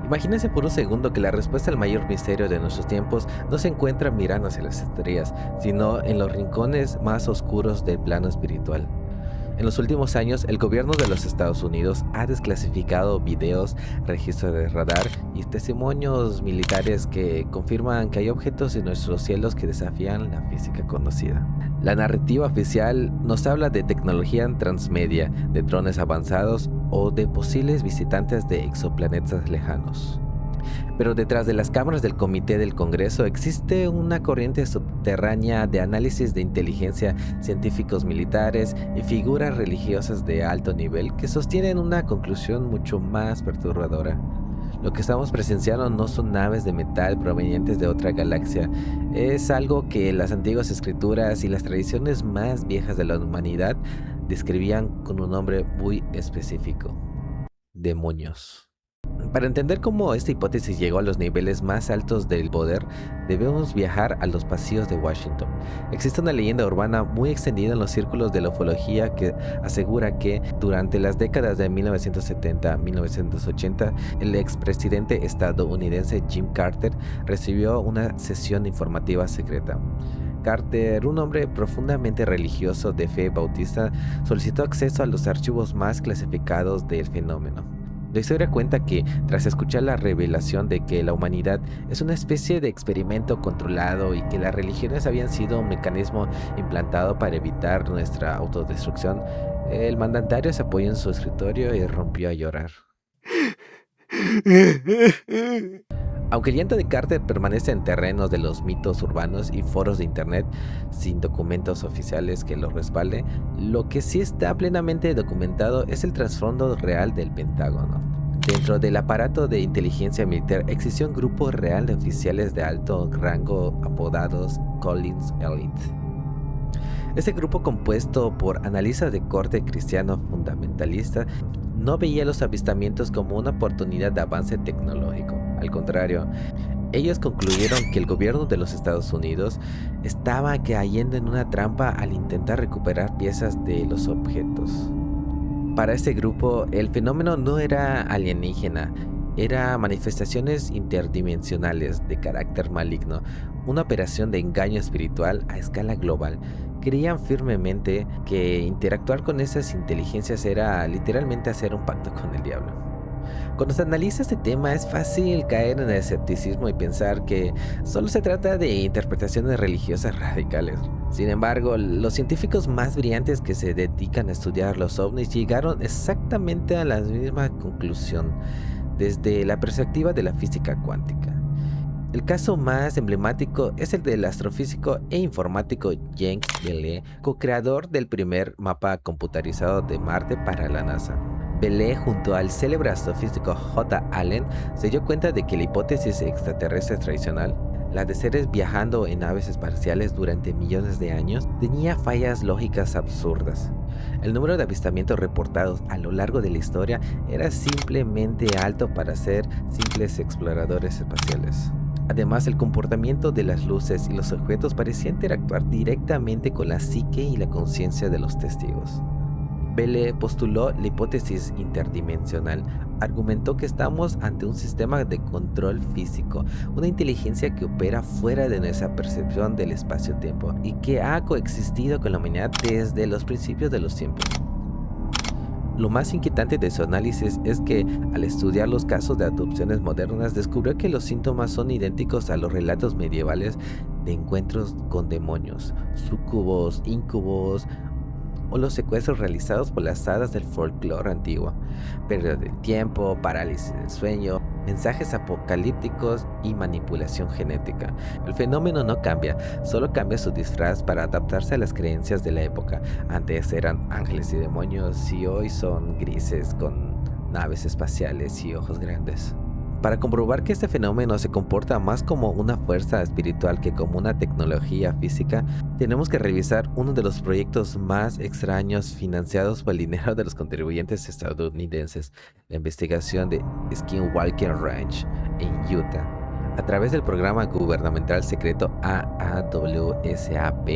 Imagínense por un segundo que la respuesta al mayor misterio de nuestros tiempos no se encuentra mirando hacia las estrellas, sino en los rincones más oscuros del plano espiritual. En los últimos años, el gobierno de los Estados Unidos ha desclasificado videos, registros de radar y testimonios militares que confirman que hay objetos en nuestros cielos que desafían la física conocida. La narrativa oficial nos habla de tecnología transmedia, de drones avanzados o de posibles visitantes de exoplanetas lejanos. Pero detrás de las cámaras del Comité del Congreso existe una corriente subterránea de análisis de inteligencia, científicos militares y figuras religiosas de alto nivel que sostienen una conclusión mucho más perturbadora. Lo que estamos presenciando no son naves de metal provenientes de otra galaxia, es algo que las antiguas escrituras y las tradiciones más viejas de la humanidad describían con un nombre muy específico: demonios. Para entender cómo esta hipótesis llegó a los niveles más altos del poder, debemos viajar a los pasillos de Washington. Existe una leyenda urbana muy extendida en los círculos de la ufología que asegura que durante las décadas de 1970-1980, el expresidente estadounidense Jim Carter recibió una sesión informativa secreta. Carter, un hombre profundamente religioso de fe bautista, solicitó acceso a los archivos más clasificados del fenómeno. La historia cuenta que, tras escuchar la revelación de que la humanidad es una especie de experimento controlado y que las religiones habían sido un mecanismo implantado para evitar nuestra autodestrucción, el mandatario se apoyó en su escritorio y rompió a llorar. Aunque el llanto de Carter permanece en terrenos de los mitos urbanos y foros de internet, sin documentos oficiales que lo respalden, lo que sí está plenamente documentado es el trasfondo real del Pentágono. Dentro del aparato de inteligencia militar existió un grupo real de oficiales de alto rango apodados Collins Elite. Este grupo, compuesto por analistas de corte cristiano fundamentalista, no veía los avistamientos como una oportunidad de avance tecnológico. Al contrario, ellos concluyeron que el gobierno de los Estados Unidos estaba cayendo en una trampa al intentar recuperar piezas de los objetos. Para este grupo, el fenómeno no era alienígena, era manifestaciones interdimensionales de carácter maligno, una operación de engaño espiritual a escala global. Creían firmemente que interactuar con esas inteligencias era literalmente hacer un pacto con el diablo. Cuando se analiza este tema, es fácil caer en el escepticismo y pensar que solo se trata de interpretaciones religiosas radicales. Sin embargo, los científicos más brillantes que se dedican a estudiar los ovnis llegaron exactamente a la misma conclusión, desde la perspectiva de la física cuántica. El caso más emblemático es el del astrofísico e informático Jacques Vallée, co-creador del primer mapa computarizado de Marte para la NASA. Vallée, junto al célebre astrofísico J. Allen, se dio cuenta de que la hipótesis extraterrestre tradicional, la de seres viajando en naves espaciales durante millones de años, tenía fallas lógicas absurdas. El número de avistamientos reportados a lo largo de la historia era simplemente alto para ser simples exploradores espaciales. Además, el comportamiento de las luces y los objetos parecía interactuar directamente con la psique y la conciencia de los testigos. Vallée postuló la hipótesis interdimensional. Argumentó que estamos ante un sistema de control físico, una inteligencia que opera fuera de nuestra percepción del espacio-tiempo y que ha coexistido con la humanidad desde los principios de los tiempos. Lo más inquietante de su análisis es que, al estudiar los casos de abducciones modernas, descubrió que los síntomas son idénticos a los relatos medievales de encuentros con demonios, sucubos, incubos o los secuestros realizados por las hadas del folclore antiguo. Pérdida del tiempo, parálisis del sueño, mensajes apocalípticos y manipulación genética. El fenómeno no cambia, solo cambia su disfraz para adaptarse a las creencias de la época. Antes eran ángeles y demonios y hoy son grises con naves espaciales y ojos grandes. Para comprobar que este fenómeno se comporta más como una fuerza espiritual que como una tecnología física, tenemos que revisar uno de los proyectos más extraños financiados por el dinero de los contribuyentes estadounidenses, la investigación de Skinwalker Ranch en Utah. A través del programa gubernamental secreto AAWSAP,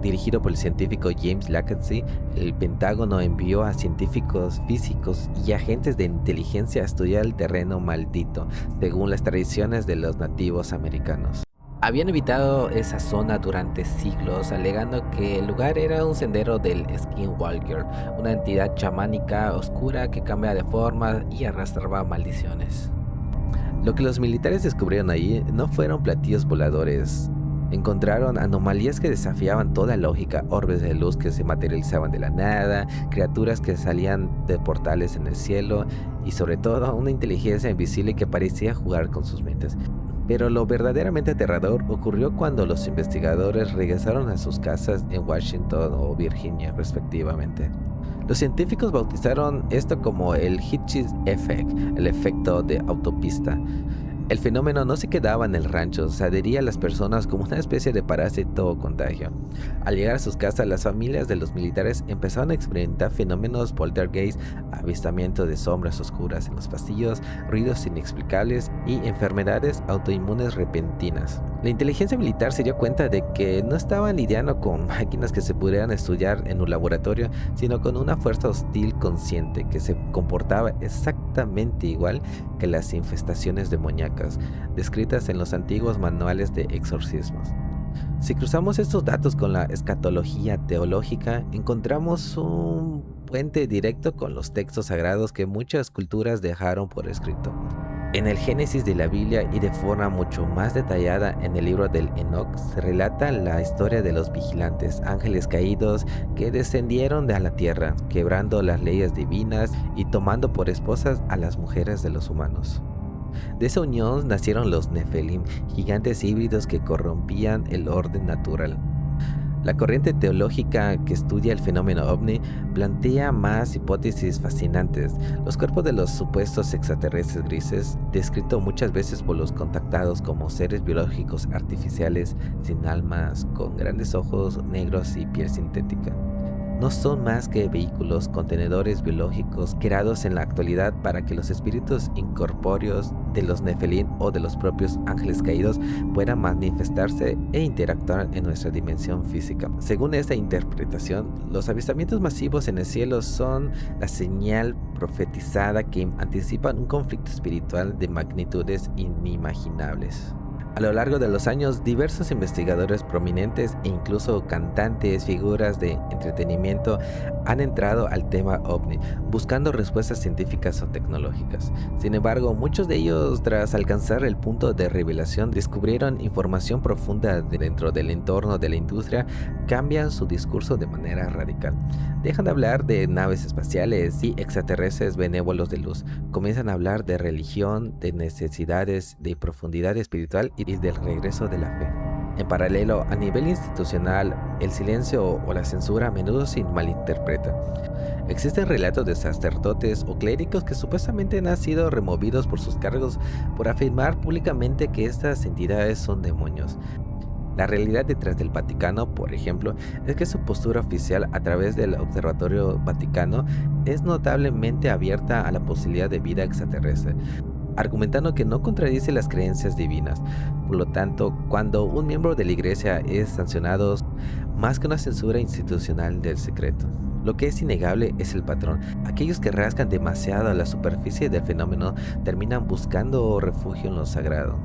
dirigido por el científico James Lacazzi, el Pentágono envió a científicos físicos y agentes de inteligencia a estudiar el terreno maldito, según las tradiciones de los nativos americanos. Habían evitado esa zona durante siglos, alegando que el lugar era un sendero del Skinwalker, una entidad chamánica oscura que cambia de forma y arrastraba maldiciones. Lo que los militares descubrieron allí no fueron platillos voladores. Encontraron anomalías que desafiaban toda lógica, orbes de luz que se materializaban de la nada, criaturas que salían de portales en el cielo y sobre todo una inteligencia invisible que parecía jugar con sus mentes. Pero lo verdaderamente aterrador ocurrió cuando los investigadores regresaron a sus casas en Washington o Virginia, respectivamente. Los científicos bautizaron esto como el Hitchens Effect, el efecto de autopista. El fenómeno no se quedaba en el rancho, se adhería a las personas como una especie de parásito o contagio. Al llegar a sus casas, las familias de los militares empezaron a experimentar fenómenos poltergeist, avistamiento de sombras oscuras en los pasillos, ruidos inexplicables y enfermedades autoinmunes repentinas. La inteligencia militar se dio cuenta de que no estaban lidiando con máquinas que se pudieran estudiar en un laboratorio, sino con una fuerza hostil consciente que se comportaba exactamente igual que las infestaciones demoníacas descritas en los antiguos manuales de exorcismos. Si cruzamos estos datos con la escatología teológica, encontramos un puente directo con los textos sagrados que muchas culturas dejaron por escrito. En el Génesis de la Biblia y de forma mucho más detallada en el libro del Enoc se relata la historia de los vigilantes, ángeles caídos que descendieron a la tierra, quebrando las leyes divinas y tomando por esposas a las mujeres de los humanos. De esa unión nacieron los Nefelim, gigantes híbridos que corrompían el orden natural. La corriente teológica que estudia el fenómeno ovni plantea más hipótesis fascinantes. Los cuerpos de los supuestos extraterrestres grises, descritos muchas veces por los contactados como seres biológicos artificiales sin almas, con grandes ojos negros y piel sintética, no son más que vehículos, contenedores biológicos creados en la actualidad para que los espíritus incorpóreos de los Nefelim o de los propios ángeles caídos puedan manifestarse e interactuar en nuestra dimensión física. Según esta interpretación, los avistamientos masivos en el cielo son la señal profetizada que anticipan un conflicto espiritual de magnitudes inimaginables. A lo largo de los años, diversos investigadores prominentes e incluso cantantes, figuras de entretenimiento han entrado al tema ovni, buscando respuestas científicas o tecnológicas. Sin embargo, muchos de ellos, tras alcanzar el punto de revelación, descubrieron información profunda dentro del entorno de la industria, cambian su discurso de manera radical. Dejan de hablar de naves espaciales y extraterrestres benévolos de luz, comienzan a hablar de religión, de necesidades, de profundidad espiritual y del regreso de la fe. En paralelo, a nivel institucional, el silencio o la censura a menudo se malinterpreta. Existen relatos de sacerdotes o clérigos que supuestamente han sido removidos por sus cargos por afirmar públicamente que estas entidades son demonios. La realidad detrás del Vaticano, por ejemplo, es que su postura oficial a través del Observatorio Vaticano es notablemente abierta a la posibilidad de vida extraterrestre, argumentando que no contradice las creencias divinas. Por lo tanto, cuando un miembro de la iglesia es sancionado, más que una censura institucional del secreto. Lo que es innegable es el patrón. Aquellos que rascan demasiado a la superficie del fenómeno terminan buscando refugio en lo sagrado.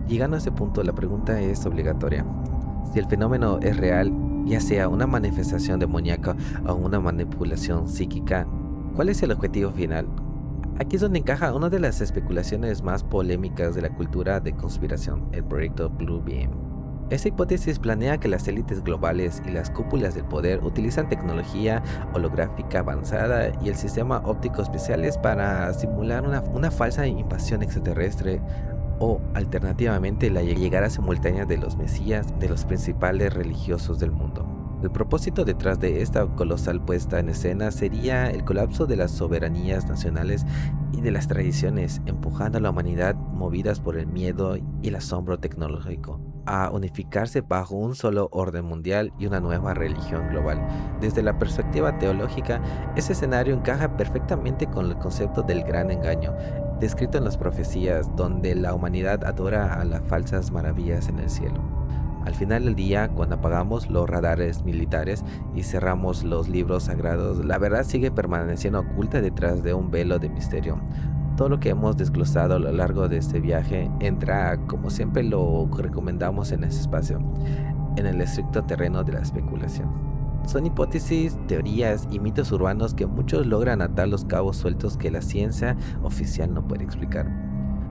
Llegando a ese punto, la pregunta es obligatoria. Si el fenómeno es real, ya sea una manifestación demoníaca o una manipulación psíquica, ¿cuál es el objetivo final? Aquí es donde encaja una de las especulaciones más polémicas de la cultura de conspiración, el proyecto Blue Beam. Esta hipótesis planea que las élites globales y las cúpulas del poder utilizan tecnología holográfica avanzada y el sistema óptico especiales para simular una falsa invasión extraterrestre o, alternativamente, la llegada simultánea de los mesías de los principales religiosos del mundo. El propósito detrás de esta colosal puesta en escena sería el colapso de las soberanías nacionales y de las tradiciones, empujando a la humanidad, movidas por el miedo y el asombro tecnológico, a unificarse bajo un solo orden mundial y una nueva religión global. Desde la perspectiva teológica, ese escenario encaja perfectamente con el concepto del gran engaño, descrito en las profecías, donde la humanidad adora a las falsas maravillas en el cielo. Al final del día, cuando apagamos los radares militares y cerramos los libros sagrados, la verdad sigue permaneciendo oculta detrás de un velo de misterio. Todo lo que hemos desglosado a lo largo de este viaje entra, como siempre lo recomendamos en este espacio, en el estricto terreno de la especulación. Son hipótesis, teorías y mitos urbanos que muchos logran atar los cabos sueltos que la ciencia oficial no puede explicar,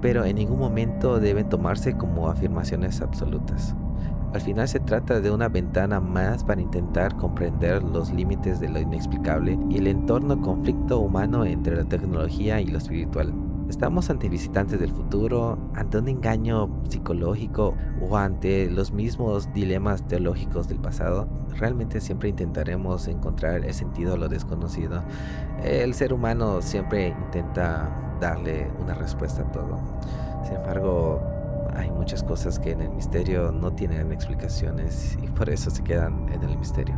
pero en ningún momento deben tomarse como afirmaciones absolutas. Al final se trata de una ventana más para intentar comprender los límites de lo inexplicable y el entorno conflicto humano entre la tecnología y lo espiritual. ¿Estamos ante visitantes del futuro, ante un engaño psicológico o ante los mismos dilemas teológicos del pasado? Realmente siempre intentaremos encontrar el sentido a lo desconocido. El ser humano siempre intenta darle una respuesta a todo. Sin embargo, hay muchas cosas que en el misterio no tienen explicaciones y por eso se quedan en el misterio.